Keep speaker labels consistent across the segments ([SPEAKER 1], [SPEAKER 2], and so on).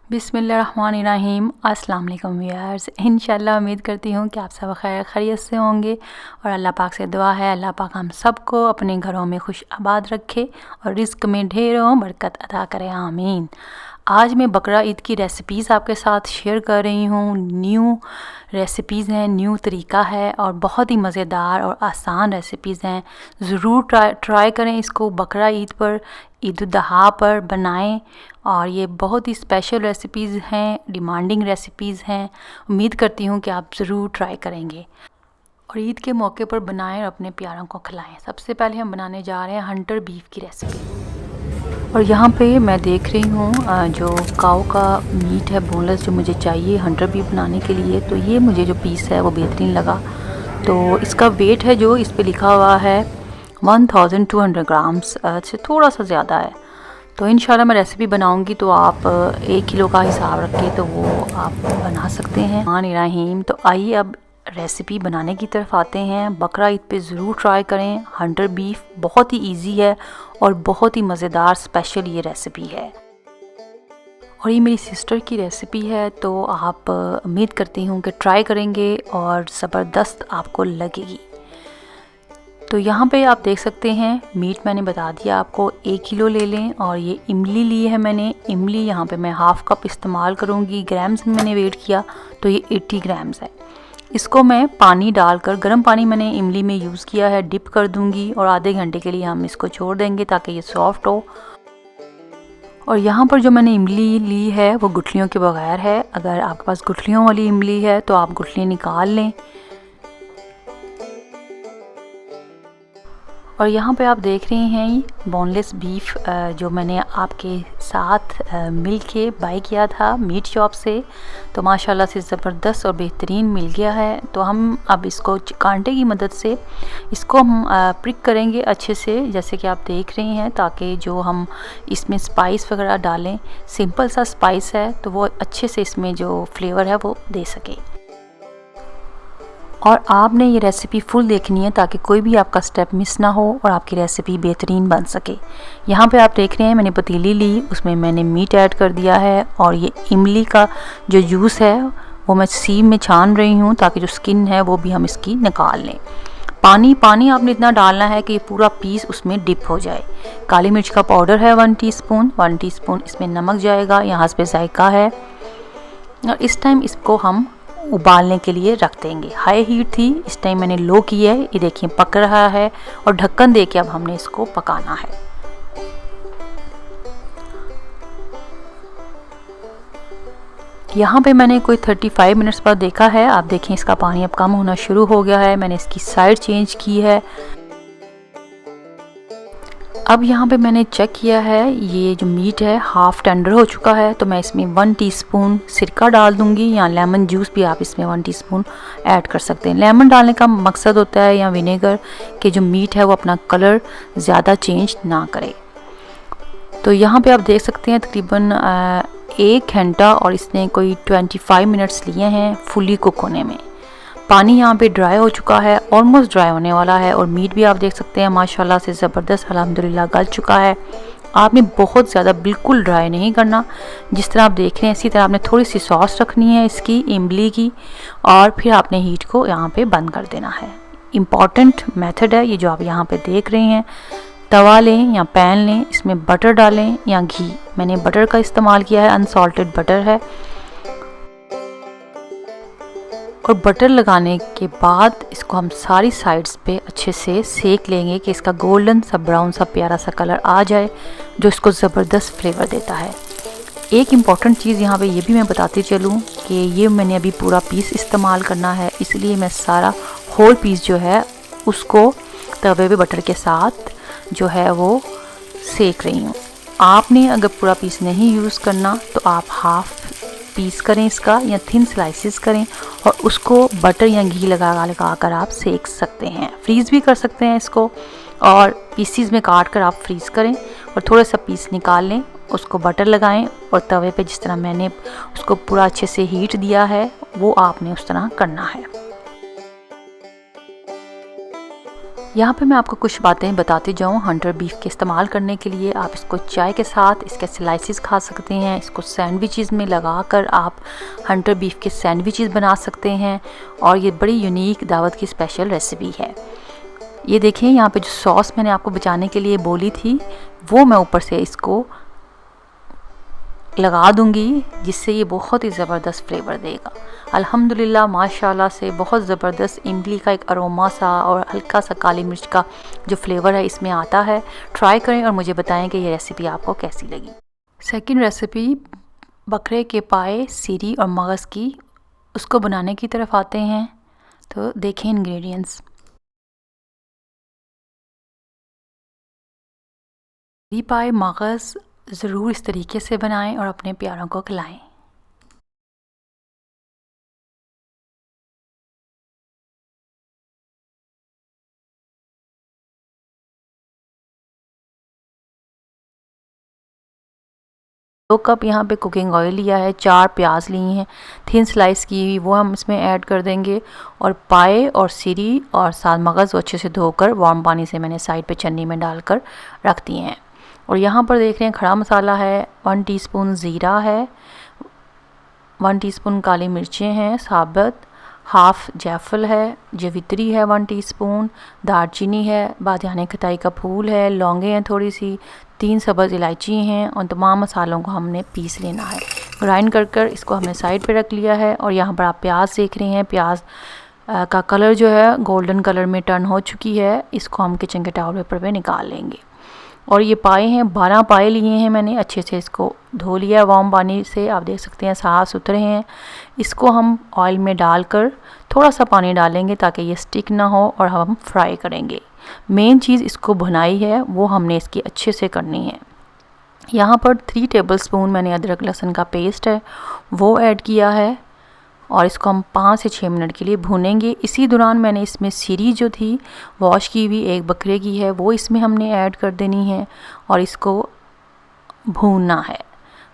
[SPEAKER 1] बिस्मिल्लाहिर्रहमानिर्रहीम। अस्सलाम वालेकुम व्यूअर्स। इंशाल्लाह उम्मीद करती हूँ कि आप सब खैर खैरियत से होंगे और अल्लाह पाक से दुआ है अल्लाह पाक हम सबको अपने घरों में खुश आबाद रखे और रिज़्क़ में ढेरों बरकत अता करे, आमीन। आज मैं बकरा ईद की रेसिपीज़ आपके साथ शेयर कर रही हूँ। न्यू रेसिपीज़ हैं, न्यू तरीका है और बहुत ही मज़ेदार और आसान रेसिपीज़ हैं। ज़रूर ट्राई करें इसको बकरा ईद पर, ईद उल अज़हा पर बनाएं। और ये बहुत ही स्पेशल रेसिपीज़ हैं, डिमांडिंग रेसिपीज़ हैं। उम्मीद करती हूँ कि आप ज़रूर ट्राई करेंगे और ईद के मौके पर बनाएं और अपने प्यारों को खिलाएं। सबसे पहले हम बनाने जा रहे हैं हंटर बीफ की रेसिपी। और यहाँ पे मैं देख रही हूँ जो काऊ का मीट है बोनलेस जो मुझे चाहिए हंटर बीफ बनाने के लिए, तो ये मुझे जो पीस है वो बेहतरीन लगा। तो इसका वेट है जो इस पे लिखा हुआ है 1200 ग्राम्स से थोड़ा सा ज़्यादा है। तो इंशाल्लाह मैं रेसिपी बनाऊंगी तो आप 1 किलो का हिसाब रख के तो वो आप बना सकते हैं। रहीम। तो आइए अब रेसिपी बनाने की तरफ आते हैं। बकरा ईद पे ज़रूर ट्राई करें। हंटर बीफ बहुत ही इजी है और बहुत ही मज़ेदार स्पेशल ये रेसिपी है और ये मेरी सिस्टर की रेसिपी है, तो आप उम्मीद करती हूँ कि ट्राई करेंगे और ज़बरदस्त आपको लगेगी। तो यहाँ पे आप देख सकते हैं मीट मैंने बता दिया आपको 1 किलो ले लें। और ये इमली ली है मैंने, इमली यहाँ पे मैं हाफ़ कप इस्तेमाल करूँगी। ग्राम्स में मैंने वेट किया तो ये 80 ग्राम्स है। इसको मैं पानी डालकर, गर्म पानी मैंने इमली में यूज़ किया है, डिप कर दूँगी और आधे घंटे के लिए हम इसको छोड़ देंगे ताकि ये सॉफ्ट हो। और यहाँ पर जो मैंने इमली ली है वो गुठलियों के बगैर है। अगर आपके पास गुठलियों वाली इमली है तो आप गुठलियाँ निकाल लें। और यहाँ पे आप देख रहे हैं बोनलेस बीफ जो मैंने आपके साथ मिल के बाई किया था मीट शॉप से, तो माशाल्लाह से ज़बरदस्त और बेहतरीन मिल गया है। तो हम अब इसको कांटे की मदद से इसको हम प्रिक करेंगे अच्छे से, जैसे कि आप देख रहे हैं, ताकि जो हम इसमें स्पाइस वगैरह डालें, सिंपल सा स्पाइस है तो वो अच्छे से इसमें जो फ्लेवर है वो दे सके। और आपने ये रेसिपी फुल देखनी है ताकि कोई भी आपका स्टेप मिस ना हो और आपकी रेसिपी बेहतरीन बन सके। यहाँ पे आप देख रहे हैं मैंने पतीली ली, उसमें मैंने मीट ऐड कर दिया है और ये इमली का जो जूस है वो मैं सीम में छान रही हूँ ताकि जो स्किन है वो भी हम इसकी निकाल लें। पानी आपने इतना डालना है कि ये पूरा पीस उसमें डिप हो जाए। काली मिर्च का पाउडर है 1 टीस्पून इसमें नमक जाएगा, यहाँ पे जायका है। और इस टाइम इसको हम उबालने के लिए रख देंगे। हाई हीट थी, इस टाइम मैंने लो की है। ये देखिए पक रहा है और ढक्कन दे के अब हमने इसको पकाना है। यहाँ पे मैंने कोई 35 मिनट्स बाद देखा है। आप देखें इसका पानी अब कम होना शुरू हो गया है। मैंने इसकी साइड चेंज की है। अब यहाँ पे मैंने चेक किया है ये जो मीट है हाफ़ टेंडर हो चुका है, तो मैं इसमें 1 टीस्पून सिरका डाल दूँगी, या लेमन जूस भी आप इसमें 1 टीस्पून ऐड कर सकते हैं। लेमन डालने का मकसद होता है या विनेगर कि जो मीट है वो अपना कलर ज़्यादा चेंज ना करे। तो यहाँ पे आप देख सकते हैं तकरीबन 1 घंटा और इसने कोई 25 मिनट्स लिए हैं फुली कुक होने में। पानी यहाँ पे ड्राई हो चुका है, ऑलमोस्ट ड्राई होने वाला है। और मीट भी आप देख सकते हैं माशाल्लाह से ज़बरदस्त अल्हम्दुलिल्लाह गल चुका है। आपने बहुत ज़्यादा बिल्कुल ड्राई नहीं करना, जिस तरह आप देख रहे हैं इसी तरह आपने थोड़ी सी सॉस रखनी है इसकी इमली की, और फिर आपने हीट को यहाँ पे बंद कर देना है। इम्पॉर्टेंट मेथड है ये जो आप यहाँ पे देख रहे हैं। तवा लें या पैन लें, इसमें बटर डालें या घी। मैंने बटर का इस्तेमाल किया है, अनसॉल्टेड बटर है। और बटर लगाने के बाद इसको हम सारी साइड्स पे अच्छे से सेक लेंगे कि इसका गोल्डन सा ब्राउन सा प्यारा सा कलर आ जाए, जो इसको ज़बरदस्त फ्लेवर देता है। एक इम्पॉर्टेंट चीज़ यहाँ पे ये भी मैं बताती चलूँ कि ये मैंने अभी पूरा पीस इस्तेमाल करना है, इसलिए मैं सारा होल पीस जो है उसको तवे पे बटर के साथ जो है वो सेक रही हूँ। आपने अगर पूरा पीस नहीं यूज़ करना तो आप हाफ़ पीस करें इसका, या थिन स्लाइसेस करें और उसको बटर या घी लगा कर आप सेक सकते हैं। फ्रीज़ भी कर सकते हैं इसको, और पीसीज में काट कर आप फ्रीज़ करें और थोड़ा सा पीस निकाल लें, उसको बटर लगाएं और तवे पे जिस तरह मैंने उसको पूरा अच्छे से हीट दिया है वो आपने उस तरह करना है। यहाँ पे मैं आपको कुछ बातें बताती जाऊँ हंटर बीफ के इस्तेमाल करने के लिए। आप इसको चाय के साथ इसके स्लाइसेस खा सकते हैं। इसको सैंडविचेस में लगाकर आप हंटर बीफ के सैंडविचेस बना सकते हैं और ये बड़ी यूनिक दावत की स्पेशल रेसिपी है। ये देखें यहाँ पे जो सॉस मैंने आपको बचाने के लिए बोली थी वो मैं ऊपर से इसको लगा दूंगी, जिससे ये बहुत ही ज़बरदस्त फ्लेवर देगा। अल्हम्दुलिल्लाह माशाल्लाह से बहुत ज़बरदस्त इमली का एक अरोमा सा और हल्का सा काली मिर्च का जो फ्लेवर है इसमें आता है। ट्राई करें और मुझे बताएं कि ये रेसिपी आपको कैसी लगी। सेकंड रेसिपी बकरे के पाए, सीरी और मगज़ की, उसको बनाने की तरफ आते हैं। तो देखें इंग्रेडिएंट्स। सीरी पाए मगज़ ज़रूर इस तरीके से बनाएं और अपने प्यारों को खिलाएं। दो कप यहाँ पे कुकिंग ऑयल लिया है, 4 प्याज लिए हैं थिन स्लाइस की हुई, वो हम इसमें ऐड कर देंगे। और पाए और सीरी और साथ मगज़ को अच्छे से धोकर वार्म पानी से मैंने साइड पे छन्नी में डालकर रख दिए हैं। और यहाँ पर देख रहे हैं खड़ा मसाला है, 1 टीस्पून ज़ीरा है, 1 टीस्पून काली मिर्चें हैं साबुत, हाफ़ जायफल है, जवित्री है 1 टीस्पून, दालचीनी है, बादियाने खताई का फूल है, लौंगे हैं थोड़ी सी, 3 सब्ज़ इलायची हैं और तमाम मसालों को हमने पीस लेना है। ग्राइंड कर इसको हमने साइड पे रख लिया है। और यहाँ पर आप प्याज देख रहे हैं, प्याज का कलर जो है गोल्डन कलर में टर्न हो चुकी है। इसको हम किचन के टॉवल पेपर पे निकाल लेंगे। और ये पाए हैं, 12 पाए लिए हैं मैंने, अच्छे से इसको धो लिया है वार्म पानी से, आप देख सकते हैं साफ़ सुथरे हैं। इसको हम ऑयल में डालकर थोड़ा सा पानी डालेंगे ताकि ये स्टिक ना हो और हम फ्राई करेंगे। मेन चीज़ इसको भुनाई है वो हमने इसकी अच्छे से करनी है। यहाँ पर 3 टेबलस्पून मैंने अदरक लहसुन का पेस्ट है वो ऐड किया है और इसको हम 5 से 6 मिनट के लिए भूनेंगे। इसी दौरान मैंने इसमें सीरी जो थी वॉश की हुई एक बकरे की है वो इसमें हमने ऐड कर देनी है और इसको भूनना है।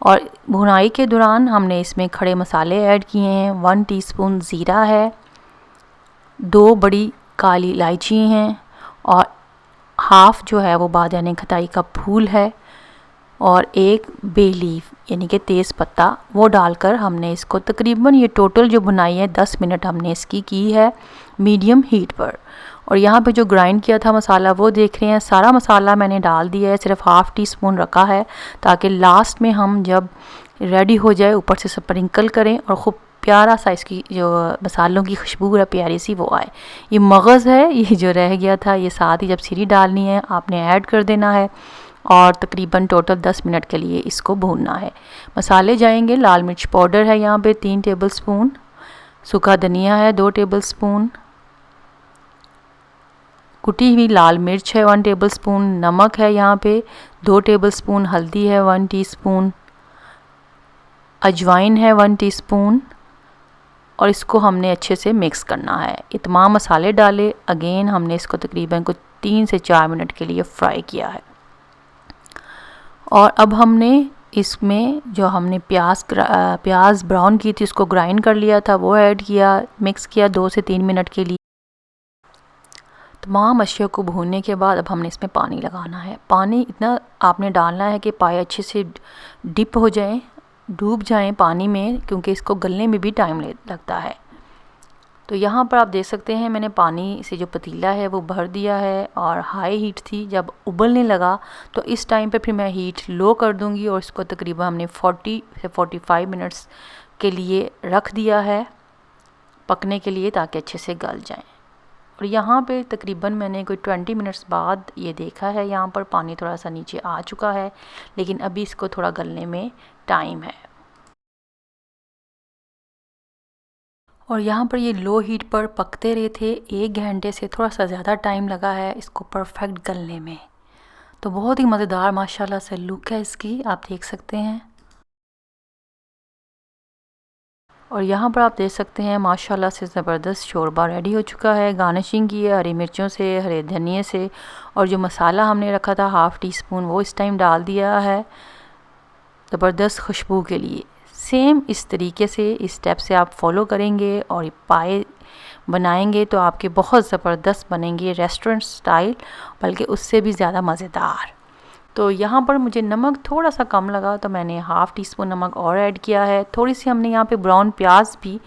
[SPEAKER 1] और भुनाई के दौरान हमने इसमें खड़े मसाले ऐड किए हैं, 1 टीस्पून ज़ीरा है, 2 बड़ी काली इलायची हैं और हाफ़ जो है वो बादियाने खताई का फूल है और 1 बे लीफ यानी कि तेज़ पत्ता, वो डालकर हमने इसको तकरीबन ये टोटल जो बुनाई है 10 मिनट हमने इसकी की है मीडियम हीट पर। और यहाँ पे जो ग्राइंड किया था मसाला वो देख रहे हैं, सारा मसाला मैंने डाल दिया है, सिर्फ 1/2 टीस्पून रखा है ताकि लास्ट में हम जब रेडी हो जाए ऊपर से स्प्रिंकल करें और खूब प्यारा सा इसकी जो मसालों की खुशबू है प्यारी सी वो आए। ये मगज़ है, ये जो रह गया था ये साथ ही जब सीरी डालनी है आपने ऐड कर देना है और तकरीबन टोटल 10 मिनट के लिए इसको भूनना है। मसाले जाएंगे, लाल मिर्च पाउडर है यहाँ पे 3 टेबलस्पून, सूखा धनिया है 2 टेबलस्पून, कुटी हुई लाल मिर्च है 1 टेबलस्पून, नमक है यहाँ पे 2 टेबलस्पून, हल्दी है 1 टीस्पून, अजवाइन है 1 टीस्पून और इसको हमने अच्छे से मिक्स करना है। ये तमाम मसाले डाले, अगेन हमने इसको तकरीबन कुछ 3 से 4 मिनट के लिए फ्राई किया है। और अब हमने इसमें जो हमने प्याज ब्राउन की थी उसको ग्राइंड कर लिया था वो ऐड किया, मिक्स किया 2 से 3 मिनट के लिए। तमाम अशिया को भूनने के बाद अब हमने इसमें पानी लगाना है। पानी इतना आपने डालना है कि पाए अच्छे से डिप हो जाएं, डूब जाएं पानी में, क्योंकि इसको गलने में भी टाइम लगता है। तो यहाँ पर आप देख सकते हैं मैंने पानी से जो पतीला है वो भर दिया है और हाई हीट थी। जब उबलने लगा तो इस टाइम पे फिर मैं हीट लो कर दूँगी और इसको तकरीबन हमने 40 से 45 मिनट्स के लिए रख दिया है पकने के लिए ताकि अच्छे से गल जाएं। और यहाँ पे तकरीबन मैंने कोई 20 मिनट्स बाद ये देखा है, यहाँ पर पानी थोड़ा सा नीचे आ चुका है, लेकिन अभी इसको थोड़ा गलने में टाइम है। और यहाँ पर ये लो हीट पर पकते रहे थे, 1 घंटे से थोड़ा सा ज़्यादा टाइम लगा है इसको परफेक्ट गलने में। तो बहुत ही मज़ेदार माशाल्लाह से लुक है इसकी, आप देख सकते हैं। और यहाँ पर आप देख सकते हैं माशाल्लाह से ज़बरदस्त शोरबा रेडी हो चुका है। गार्निशिंग की है हरी मिर्चों से, हरे धनिए से, और जो मसाला हमने रखा था 1/2 टीस्पून वो इस टाइम डाल दिया है ज़बरदस्त खुशबू के लिए। सेम इस तरीके से इस स्टेप से आप फॉलो करेंगे और पाए बनाएंगे तो आपके बहुत ज़बरदस्त बनेंगे, रेस्टोरेंट स्टाइल, बल्कि उससे भी ज़्यादा मज़ेदार। तो यहाँ पर मुझे नमक थोड़ा सा कम लगा तो मैंने हाफ़ टी स्पून नमक और ऐड किया है। थोड़ी सी हमने यहाँ पे ब्राउन प्याज भी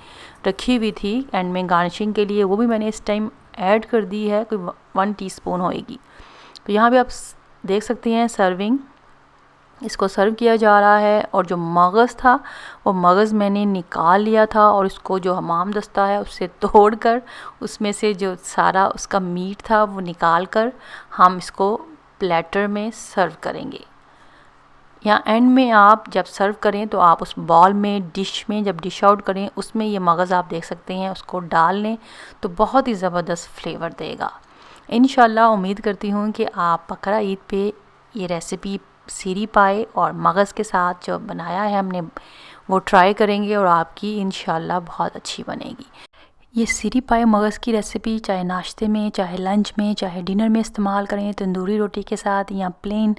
[SPEAKER 1] रखी हुई थी एंड में गार्निशिंग के लिए, वो भी मैंने इस टाइम ऐड कर दी है, कोई 1 टीस्पून होएगी। तो यहाँ पे आप देख सकते हैं सर्विंग, इसको सर्व किया जा रहा है। और जो मगज़ था वो मगज़ मैंने निकाल लिया था और इसको जो हमाम दस्ता है उससे तोड़कर उसमें से जो सारा उसका मीट था वो निकाल कर हम इसको प्लेटर में सर्व करेंगे। यहाँ एंड में आप जब सर्व करें तो आप उस बॉल में, डिश में जब डिश आउट करें उसमें ये मगज़ आप देख सकते हैं उसको डाल लें तो बहुत ही ज़बरदस्त फ्लेवर देगा। इंशाल्लाह उम्मीद करती हूँ कि आप बकरा ईद पे ये रेसिपी सीरी पाए और मगज़ के साथ जो बनाया है हमने वो ट्राई करेंगे और आपकी इंशाल्लाह बहुत अच्छी बनेगी। ये सीरी पाए मगज़ की रेसिपी चाहे नाश्ते में, चाहे लंच में, चाहे डिनर में इस्तेमाल करें, तंदूरी रोटी के साथ या प्लेन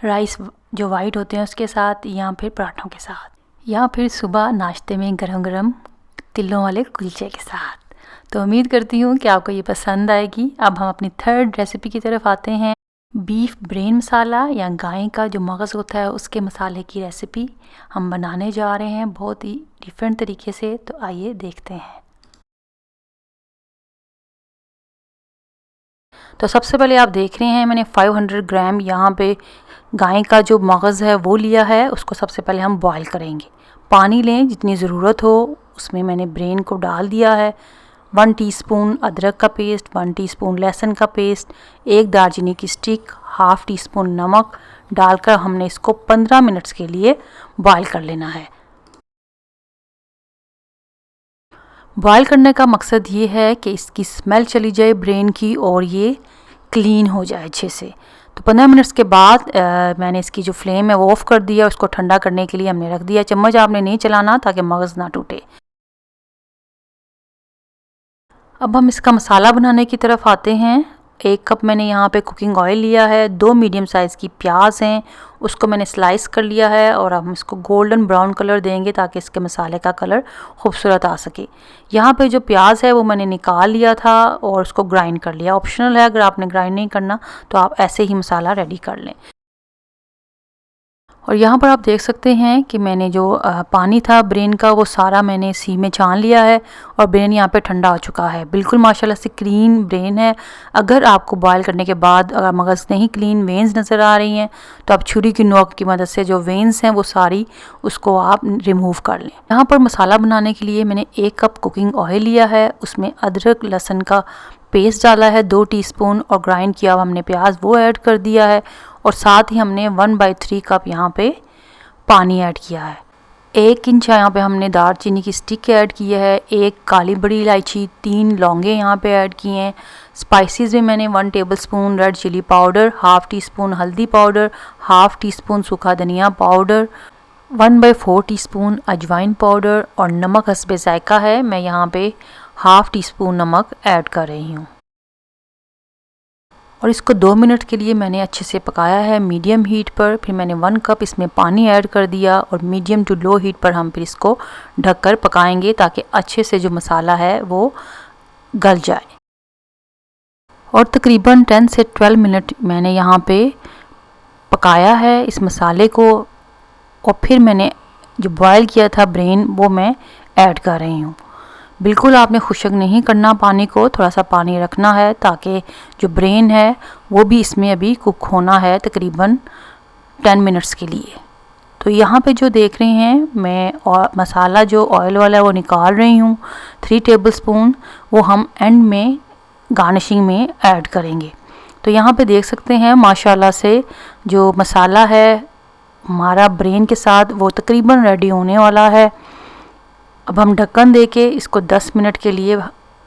[SPEAKER 1] राइस जो वाइट होते हैं उसके साथ, या फिर पराठों के साथ, या फिर सुबह नाश्ते में गरम गरम तिलों वाले कुलचे के साथ। तो उम्मीद करती हूँ कि आपको ये पसंद आएगी। अब हम अपनी थर्ड रेसिपी की तरफ आते हैं। बीफ ब्रेन मसाला या गाय का जो मगज़ होता है उसके मसाले की रेसिपी हम बनाने जा रहे हैं बहुत ही डिफरेंट तरीके से। तो आइए देखते हैं। तो सबसे पहले आप देख रहे हैं मैंने 500 ग्राम यहाँ पे गाय का जो मगज़ है वो लिया है। उसको सबसे पहले हम बॉईल करेंगे। पानी लें जितनी ज़रूरत हो, उसमें मैंने ब्रेन को डाल दिया है। 1 टीस्पून अदरक का पेस्ट, 1 टीस्पून लहसुन का पेस्ट, 1 दालचीनी की स्टिक, हाफ़ टीस्पून नमक डालकर हमने इसको 15 मिनट्स के लिए बॉईल कर लेना है। बॉईल करने का मकसद ये है कि इसकी स्मेल चली जाए ब्रेन की और ये क्लीन हो जाए अच्छे से। तो 15 मिनट्स के बाद मैंने इसकी जो फ्लेम है वो ऑफ़ कर दिया। उसको ठंडा करने के लिए हमने रख दिया। चम्मच आपने नहीं चलाना ताकि मगज़ ना टूटे। अब हम इसका मसाला बनाने की तरफ आते हैं। 1 कप मैंने यहाँ पे कुकिंग ऑयल लिया है। 2 मीडियम साइज़ की प्याज हैं, उसको मैंने स्लाइस कर लिया है और हम इसको गोल्डन ब्राउन कलर देंगे ताकि इसके मसाले का कलर खूबसूरत आ सके। यहाँ पे जो प्याज है वो मैंने निकाल लिया था और उसको ग्राइंड कर लिया। ऑप्शनल है, अगर आपने ग्राइंड नहीं करना तो आप ऐसे ही मसाला रेडी कर लें। और यहाँ पर आप देख सकते हैं कि मैंने जो पानी था ब्रेन का वो सारा मैंने सी में छान लिया है और ब्रेन यहाँ पे ठंडा हो चुका है। बिल्कुल माशाल्लाह से क्लीन ब्रेन है। अगर आपको बॉयल करने के बाद अगर मगज़ नहीं क्लीन वेंस नज़र आ रही हैं तो आप छुरी की नोक की मदद से जो वेंस हैं वो सारी उसको आप रिमूव कर लें। यहाँ पर मसाला बनाने के लिए मैंने 1 कप कुकिंग ऑयल लिया है। उसमें अदरक लहसुन का पेस्ट डाला है 2 टीस्पून और ग्राइंड किया हुआ हमने प्याज वो ऐड कर दिया है और साथ ही हमने 1/3 कप यहाँ पे पानी ऐड किया है। 1 इंच यहाँ पे हमने दालचीनी की स्टिक ऐड की है। 1 काली बड़ी इलायची, 3 लौंगे यहाँ पे ऐड किए हैं। स्पाइसेस में मैंने 1 tablespoon red chilli powder, half teaspoon हल्दी पाउडर, हाफ़ टीस्पून सूखा धनिया पाउडर, 1/4 टीस्पून अजवाइन पाउडर और नमक हस्बे जायका है। मैं यहाँ पे हाफ़ टीस्पून नमक ऐड कर रही हूँ और इसको 2 मिनट के लिए मैंने अच्छे से पकाया है मीडियम हीट पर। फिर मैंने 1 कप इसमें पानी ऐड कर दिया और मीडियम टू लो हीट पर हम फिर इसको ढककर पकाएंगे ताकि अच्छे से जो मसाला है वो गल जाए। और तकरीबन 10 से 12 मिनट मैंने यहाँ पे पकाया है इस मसाले को और फिर मैंने जो बॉयल किया था ब्रेन वो मैं ऐड कर रही हूँ। बिल्कुल आपने खुश्क नहीं करना पानी को, थोड़ा सा पानी रखना है ताकि जो ब्रेन है वो भी इसमें अभी कुक होना है तकरीबन 10 मिनट्स के लिए। तो यहाँ पे जो देख रहे हैं मैं और मसाला जो ऑयल वाला है वो निकाल रही हूँ। 3 टेबलस्पून वो हम एंड में गार्निशिंग में ऐड करेंगे। तो यहाँ पे देख सकते हैं माशाल्लाह से जो मसाला है हमारा ब्रेन के साथ वो तकरीबन रेडी होने वाला है। अब हम ढक्कन दे के इसको 10 मिनट के लिए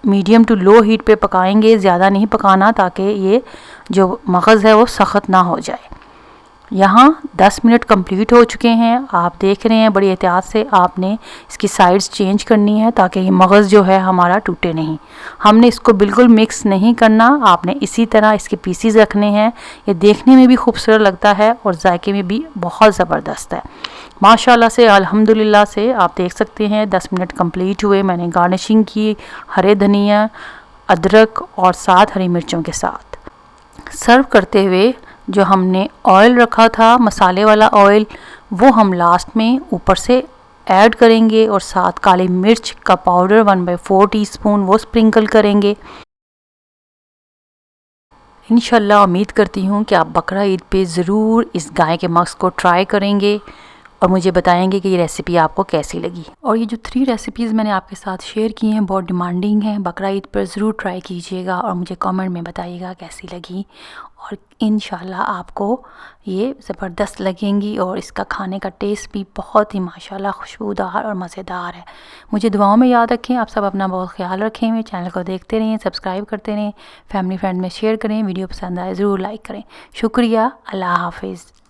[SPEAKER 1] मीडियम टू लो हीट पे पकाएंगे। ज़्यादा नहीं पकाना ताकि ये जो मगज़ है वो सख्त ना हो जाए। यहाँ 10 मिनट कंप्लीट हो चुके हैं। आप देख रहे हैं बड़ी एहतियात से आपने इसकी साइड्स चेंज करनी है ताकि ये मगज़ जो है हमारा टूटे नहीं। हमने इसको बिल्कुल मिक्स नहीं करना, आपने इसी तरह इसके पीसीज रखने हैं। ये देखने में भी खूबसूरत लगता है और जायके में भी बहुत ज़बरदस्त है माशाल्लाह से, अल्हम्दुलिल्लाह से। आप देख सकते हैं 10 मिनट कंप्लीट हुए। मैंने गार्निशिंग की हरे धनिया, अदरक और 7 हरी मिर्चों के साथ। सर्व करते हुए जो हमने ऑयल रखा था मसाले वाला ऑयल, वो हम लास्ट में ऊपर से ऐड करेंगे और साथ काली मिर्च का पाउडर 1/4 टीस्पून वो स्प्रिंकल करेंगे। इंशाल्लाह उम्मीद करती हूँ कि आप बकरा ईद पे ज़रूर इस गाय के मग्स को ट्राई करेंगे और मुझे बताएंगे कि ये रेसिपी आपको कैसी लगी। और ये जो 3 रेसिपीज़ मैंने आपके साथ शेयर की हैं बहुत डिमांडिंग हैं, बकरा ईद पर ज़रूर ट्राई कीजिएगा और मुझे कमेंट में बताइएगा कैसी लगी। और इंशाल्लाह आपको ये ज़बरदस्त लगेंगी और इसका खाने का टेस्ट भी बहुत ही माशाल्लाह खुशबूदार और मज़ेदार है। मुझे दुआओं में याद रखें। आप सब अपना बहुत ख्याल रखें। मेरे चैनल को देखते रहें, सब्सक्राइब करते रहें, फैमिली फ्रेंड में शेयर करें, वीडियो पसंद आए ज़रूर लाइक करें। शुक्रिया, अल्लाह हाफिज़।